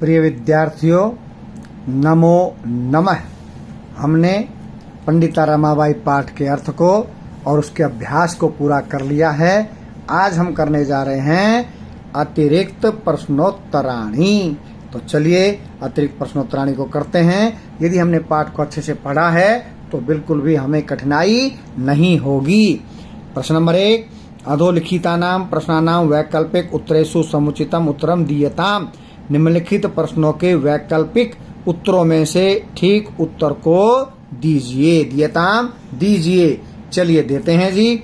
प्रिय विद्यार्थियों, नमो नमः। हमने पंडिता रमाबाई पाठ के अर्थ को और उसके अभ्यास को पूरा कर लिया है। आज हम करने जा रहे हैं अतिरिक्त प्रश्नोत्तराणी। तो चलिए अतिरिक्त प्रश्नोत्तराणी को करते हैं। यदि हमने पाठ को अच्छे से पढ़ा है तो बिल्कुल भी हमें कठिनाई नहीं होगी। प्रश्न नंबर 1, अधोलिखितानां प्रश्नानां वैकल्पिक उत्तरेषु समुचितम उत्तरम दीयताम्। निम्नलिखित प्रश्नों के वैकल्पिक उत्तरों में से ठीक उत्तर को दीजिए। दीयताम् दीजिए। चलिए देते हैं जी।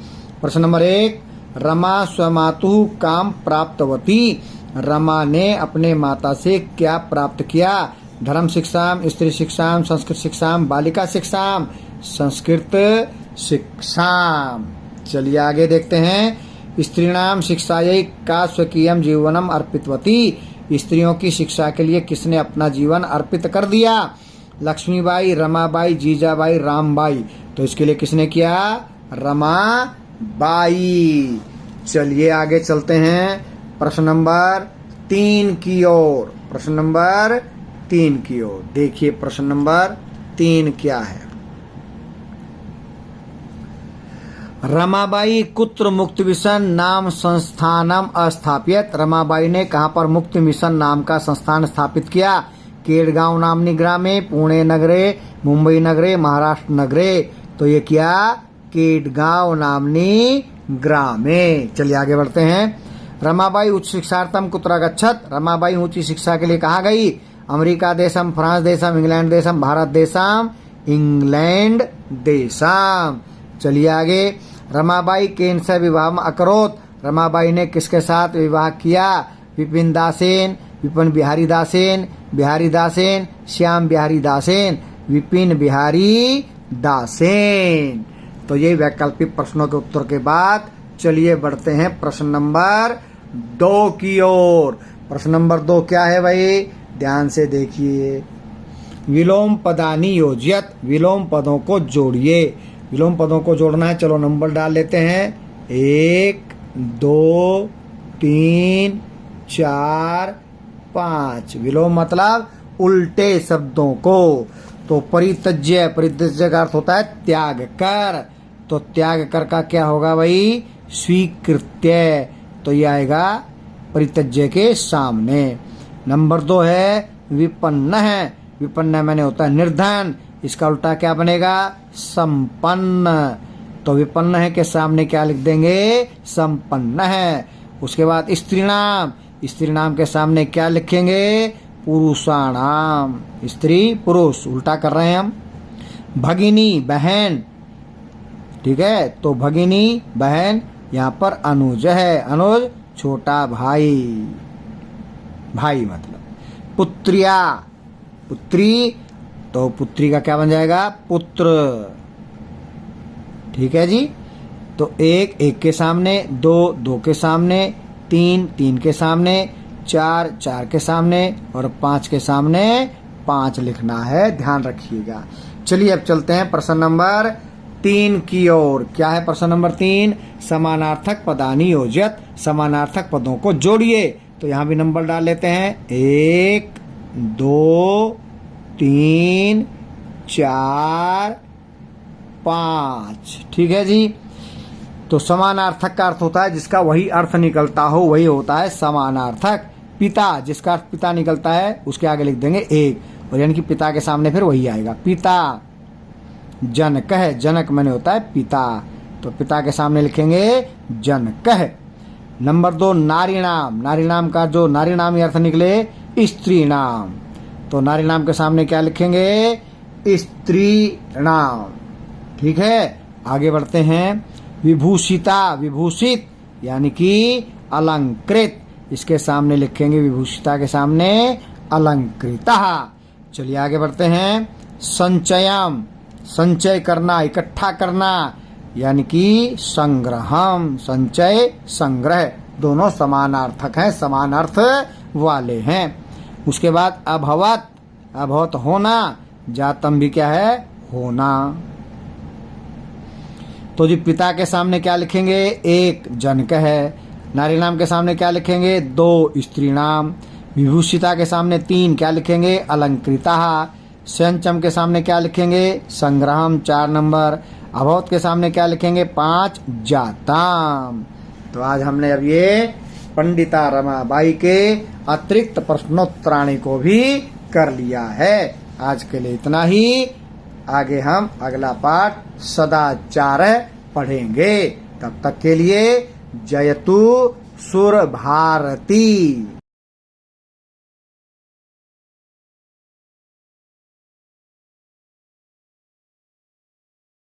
प्रश्न नंबर 1, रमा स्वमातुः काम प्राप्तवती। रमा ने अपने माता से क्या प्राप्त किया? धर्म शिक्षाम, स्त्री शिक्षाम, संस्कृत शिक्षाम, बालिका शिक्षाम। संस्कृत शिक्षाम। चलिए आगे देखते हैं। स्त्रीणाम शिक्षायै का स्वकीयम जीवनम अर्पितवती। स्त्रियों की शिक्षा के लिए किसने अपना जीवन अर्पित कर दिया? लक्ष्मीबाई, रमाबाई, जीजाबाई, रामबाई। तो इसके लिए किसने किया? रमाबाई। चलिए आगे चलते हैं प्रश्न नंबर 3 की ओर। प्रश्न नंबर 3 की ओर देखिए। प्रश्न नंबर 3 क्या है? रमाबाई कुत्र मुक्त मिशन नाम संस्थानम स्थापित। रमाबाई ने कहां पर मुक्त मिशन नाम का संस्थान स्थापित किया? केडगांव नामनी ग्रामे, पुणे नगरे, मुंबई नगरे, महाराष्ट्र नगरे। तो ये क्या? केडगांव नामनी ग्रामे। चलिए आगे बढ़ते हैं। रमाबाई उच्च शिक्षार्थम कुत्र गच्छत। रमाबाई ऊंची शिक्षा के लिए कहाँ गई? America Desam, France Desam, England Desam, Bharat Desam, England Desam. चलिए आगे। रमाबाई केन से विवाह अकरोत। रमाबाई ने किसके साथ विवाह किया? विपिन दासेन, विपिन बिहारी दासेन, बिहारी दासेन, श्याम बिहारी दासेन, विपिन बिहारी दासेन। तो ये वैकल्पिक प्रश्नों के उत्तर के बाद चलिए बढ़ते हैं प्रश्न नंबर 2 की ओर। प्रश्न नंबर 2 क्या है भाई? ध्यान से देखिए। विलोम पदानि योज्यत। विलोम पदों को जोड़िए। विलोम पदों को जोड़ना है। चलो नंबर डाल लेते हैं। 1, 2, 3, 4, 5। विलोम मतलब उल्टे शब्दों को। तो परित्यज्य, परित्यज्य का अर्थ होता है त्याग कर। तो त्याग कर का क्या होगा भाई? स्वीकृत्य। तो ये आएगा परित्यज्य के सामने। नंबर 2 है विपन्न है। विपन्न मैंने होता है निर्धन। इसका उल्टा क्या बनेगा? संपन्न। तो विपन्न है के सामने क्या लिख देंगे? संपन्न है। उसके बाद स्त्रीणाम। स्त्रीणाम के सामने क्या लिखेंगे? पुरुषाणाम। स्त्री पुरुष उल्टा कर रहे हैं हम। भगिनी बहन। ठीक है, तो भगिनी बहन। यहाँ पर अनुज है। अनुज छोटा भाई। भाई मतलब पुत्रिया। पुत्री। तो पुत्री का क्या बन जाएगा? पुत्र। ठीक है जी। तो 1 1 के सामने, 2 2 के सामने, 3 3 के सामने, 4 4 के सामने और 5 के सामने 5 लिखना है। ध्यान रखिएगा। चलिए अब चलते हैं प्रश्न नंबर 3 की ओर। क्या है प्रश्न नंबर 3? समानार्थक पदानि योज्यत। समानार्थक पदों को जोड़िए। तो यहाँ भी नंबर डाल लेते हैं। 1, 2, 3, 4, 5। ठीक है जी। तो समानार्थक का अर्थ होता है जिसका वही अर्थ निकलता हो, वही होता है समानार्थक। पिता, जिसका अर्थ पिता निकलता है उसके आगे लिख देंगे 1, और यानी कि पिता के सामने फिर वही आएगा पिता। जनक है। जनक मैंने होता है पिता। तो पिता के सामने लिखेंगे जनक है। नंबर 2 नारी नाम। नारी नाम का जो नारी नाम अर्थ निकले स्त्री नाम। तो नारी नाम के सामने क्या लिखेंगे? स्त्री नाम। ठीक है, आगे बढ़ते हैं। विभूषिता। विभूषित यानी कि अलंकृत। इसके सामने लिखेंगे विभूषिता के सामने अलंकृता। चलिए आगे बढ़ते हैं। संचयम। संचय करना, इकट्ठा करना, यानी कि संग्रहम। संचय संग्रह दोनों समानार्थक हैं, समान अर्थ वाले हैं। उसके बाद अभवत। अभवत होना। जातम भी क्या है? होना। तो जी पिता के सामने क्या लिखेंगे? 1 जनक है। नारी नाम के सामने क्या लिखेंगे? 2 स्त्री नाम। विभूषिता के सामने 3 क्या लिखेंगे? अलंकृता। संचम के सामने क्या लिखेंगे? संग्रहम 4 नंबर। अभवत के सामने क्या लिखेंगे? 5 जाताम। तो आज हमने अब ये पंडिता रमाबाई के अतिरिक्त प्रश्नोत्तराणी को भी कर लिया है। आज के लिए इतना ही। आगे हम अगला पाठ सदाचार पढ़ेंगे। तब तक के लिए जयतु सुर भारती।